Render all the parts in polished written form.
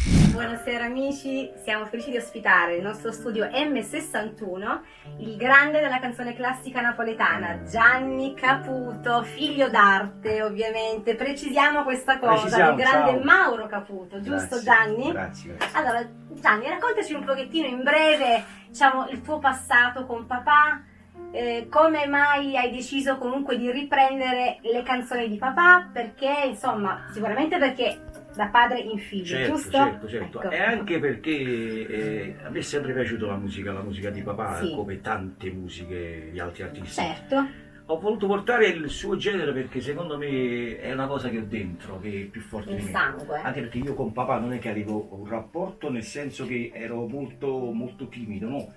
Buonasera amici, siamo felici di ospitare nel nostro studio M61 il grande della canzone classica napoletana, Gianni Caputo, figlio d'arte ovviamente, precisiamo questa cosa, il grande ciao. Mauro Caputo, giusto Gianni? Grazie. Allora Gianni, raccontaci un pochettino in breve, diciamo, il tuo passato con papà, come mai hai deciso comunque di riprendere le canzoni di papà, perché insomma, sicuramente perché da padre in figlio, giusto? Certo. Ecco. E anche perché a me è sempre piaciuta la musica di papà, Sì. come tante musiche di altri artisti. Certo. Ho voluto portare il suo genere perché secondo me è una cosa che ho dentro, che è più forte Il di me. sangue. Anche perché io con papà non è che avevo un rapporto, nel senso che ero molto timido, no?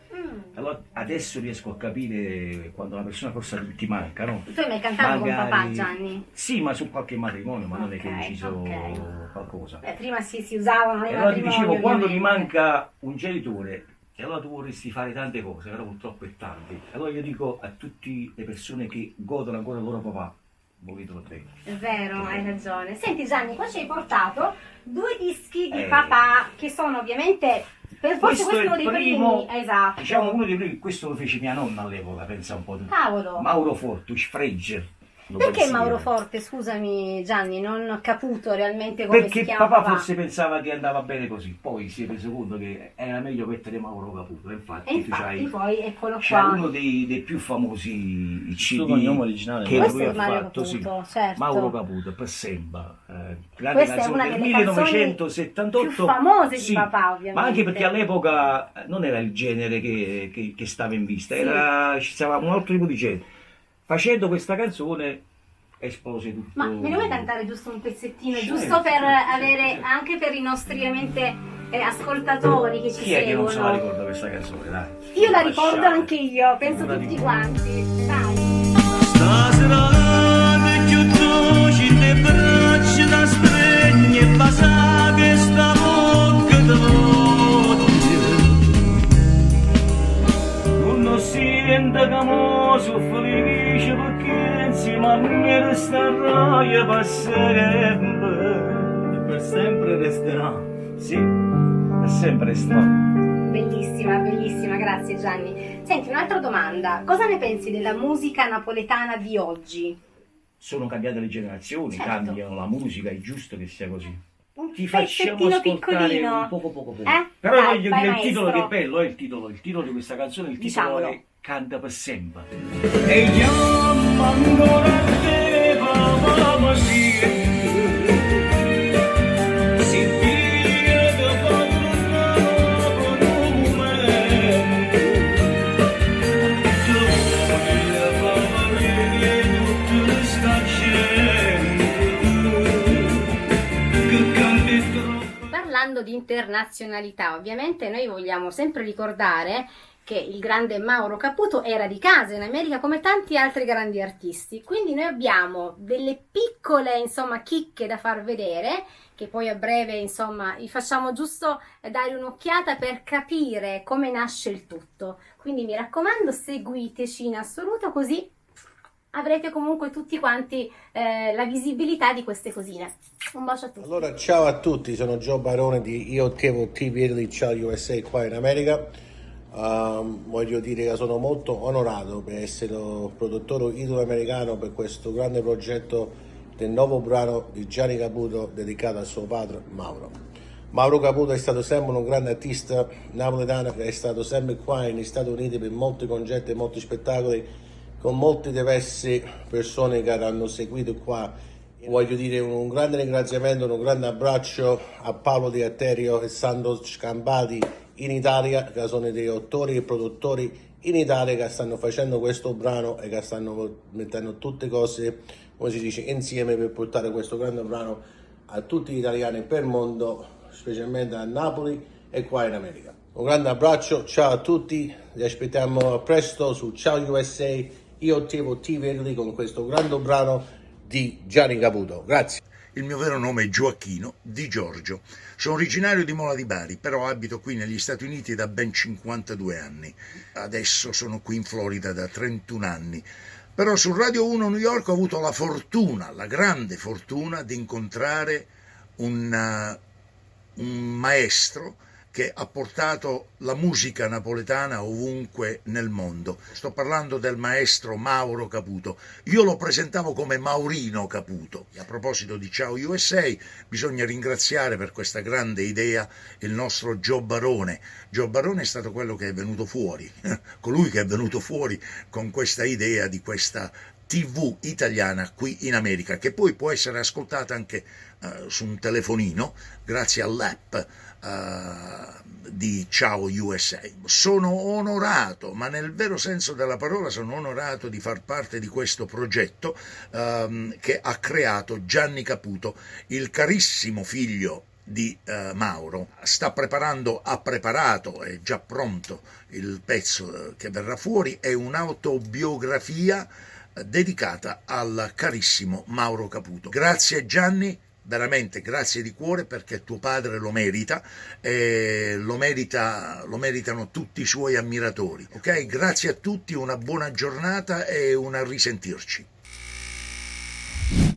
Allora adesso riesco a capire quando una persona forse ti manca, no? Tu hai mai cantato con Magari- papà, Gianni? Sì, ma su qualche matrimonio, ma non è che ho Ok, deciso ok. qualcosa. Prima si usavano E i allora ti matrimoni, dicevo, quando ti ovviamente. manca un genitore, e allora tu vorresti fare tante cose, però purtroppo è tardi. Allora io dico a tutte le persone che godono ancora il loro papà, volitelo bene. È vero, hai ragione. Senti Gianni, qua ci hai portato 2 dischi di Eh. papà, che sono ovviamente, forse questo è uno dei primo, primi, esatto. diciamo uno dei primi, questo lo fece mia nonna all'epoca, pensa un po' tu. Cavolo. Mauro Fortus, Frege. lo Perché pensi Mauro io. Forte, scusami Gianni, non Caputo realmente come Perché si chiama papà forse pensava che andava bene così, poi si è reso conto che era meglio mettere Mauro Caputo, infatti, E infatti poi eccolo c'è qua. uno dei più famosi Il CD suo cognome originale che Questo lui è ha Mario fatto, Caputo, sì. certo. Mauro Caputo, per sempre, grande Questa è canzone una del delle canzoni 1978, più famose di sì, papà, ovviamente. ma anche perché all'epoca non era il genere che stava in vista, Sì. ci stava un altro tipo di genere. Facendo questa canzone esplose tutto. Ma me ne vuoi cantare giusto un pezzettino, Certo, giusto per certo, avere, certo. anche per i nostri ovviamente ascoltatori che ci Chi è che non se la seguono? ricorda questa canzone, dai? Io la ricordo Lasciate. anche io, penso La tutti ricordo. quanti. Dai. Stasera chiudo le braccia da spegne e basa questa bocca d'odio. Non sento che mo sono felice perché insieme a me resterai per sempre resterà. Sì, per sempre resterà. Bellissima, bellissima, grazie Gianni. Senti, un'altra domanda. Cosa ne pensi della musica napoletana di oggi? Sono cambiate le generazioni, Certo. cambiano la musica, è giusto che sia così. Un Ti facciamo pezzettino ascoltare piccolino. un poco. Dai, Però voglio vai, dire il titolo, maestro. che è bello, è il titolo di questa canzone, il titolo Diciamolo. è Canta per sempre. E chiama ancora te papà sì. Si tira da quattro con un momento. Tutto papà vedi tutto sta scendo. Che cambi troppo. Parlando di internazionalità, ovviamente noi vogliamo sempre ricordare che il grande Mauro Caputo era di casa in America come tanti altri grandi artisti, quindi noi abbiamo delle piccole, insomma, chicche da far vedere, che poi a breve, insomma, vi facciamo giusto dare un'occhiata per capire come nasce il tutto. Quindi mi raccomando, seguiteci in assoluto, così avrete comunque tutti quanti la visibilità di queste cosine. Un bacio a tutti. Allora, ciao a tutti, sono Joe Barone di Io Tevo TV Italy, ciao USA qua in America. Voglio dire che sono molto onorato per essere il produttore italo-americano per questo grande progetto del nuovo brano di Gianni Caputo dedicato al suo padre Mauro. Mauro Caputo è stato sempre un grande artista napoletano che è stato sempre qua negli Stati Uniti per molti concerti e molti spettacoli con molte diverse persone che hanno seguito qua. Voglio dire un grande ringraziamento, un grande abbraccio a Paolo Di Atterio e Sandro Scambati in Italia, che sono dei autori e produttori in Italia che stanno facendo questo brano e che stanno mettendo tutte cose, come si dice, insieme per portare questo grande brano a tutti gli italiani per il mondo, specialmente a Napoli e qua in America. Un grande abbraccio, ciao a tutti, vi aspettiamo a presto su Ciao USA, Io Tevo TV Italy con questo grande brano di Gianni Caputo. Grazie. Il mio vero nome è Gioacchino Di Giorgio. Sono originario di Mola di Bari, però abito qui negli Stati Uniti da ben 52 anni. Adesso sono qui in Florida da 31 anni. Però su Radio 1 New York ho avuto la fortuna, la grande fortuna di incontrare un un maestro che ha portato la musica napoletana ovunque nel mondo. Sto parlando del maestro Mauro Caputo. Io lo presentavo come Maurino Caputo. A proposito di Ciao USA, bisogna ringraziare per questa grande idea il nostro Gio Barone. Gio Barone è stato quello che è venuto fuori, colui che è venuto fuori con questa idea di questa TV italiana qui in America, che poi può essere ascoltata anche su un telefonino grazie all'app di Ciao USA. Sono onorato, ma nel vero senso della parola sono onorato di far parte di questo progetto che ha creato Gianni Caputo, il carissimo figlio di Mauro. Ha preparato, è già pronto il pezzo che verrà fuori, è un'autobiografia dedicata al carissimo Mauro Caputo. Grazie Gianni, veramente grazie di cuore, perché tuo padre lo merita e lo meritano tutti i suoi ammiratori. Ok? Grazie a tutti, una buona giornata e un a risentirci.